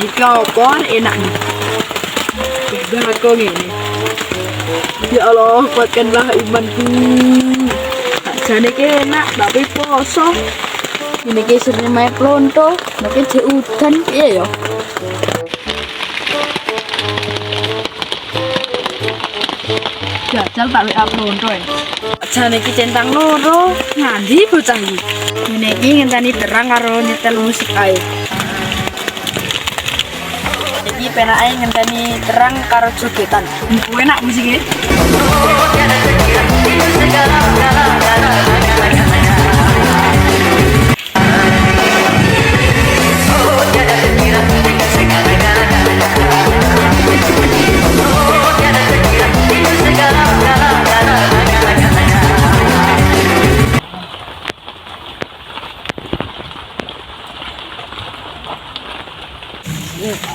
iki apa enak nih. Udah kok gini. Ya Allah, kuatkanlah imanku. Jane ki enak tapi poso. Ini ki sering main plonto, mungkin je udan piye ya. Jajal tak WA plonto ya. Jane ki centang loro, ngandi bocah iki. Ngene iki ngenteni terang karo nyetel musik ae. Iki penake ngenteni terang karo jogetan. Enak musiknya.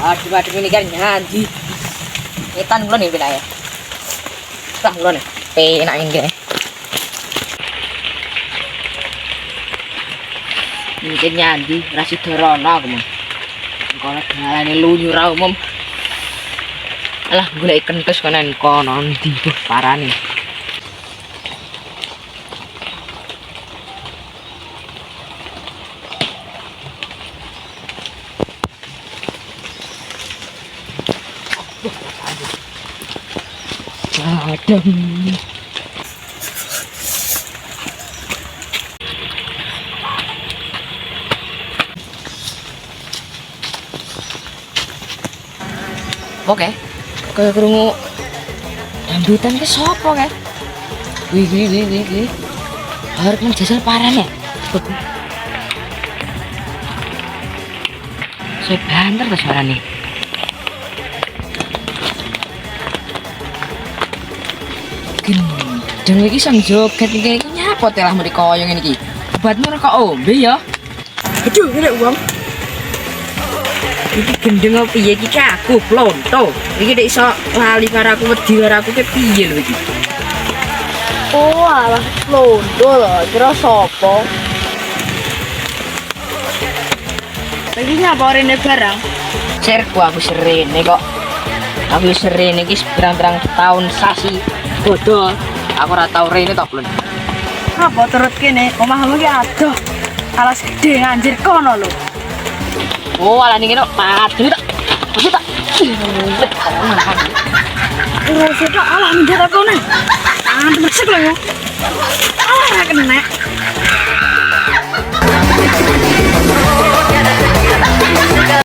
Aduh ini kan nyanyi. Etan kula nih wilayah. Lah kula nih. Penak ini. Mungkin nyanyi rasi dorona aku mah. Kalau dalane lunyu ra umum. Alah golek kentus konen kono ndi parane. Adem. Oke, kaya krungu dangdutan ki sapa kae? Wih. Arep menjajal parane. Saya banter ta suarane. Gendeng iki sang joget iki nyapa telah mriki kaya ngene iki. Obatmu kok ombe ya? Aduh, ngene uang. Iki gendeng apa piye iki aku plonto. Iki nek iso lali karo aku wedi karo aku ke piye lho iki. Oh, alah plonto lho, kira sapa? Lagi nyapa rene barang? Serku aku serene kok. Aku serene iki berang-berang tahun sasi bodoh. Aku ora tau rene tok plon. Apa turut kene? Omahmu ki adoh. Alas gede anjir kono lho. Oh, ala ning kene padu tak. Padu tak. Ora setok alah minggir aku nih. Tangan mesek lho. Ah, kena.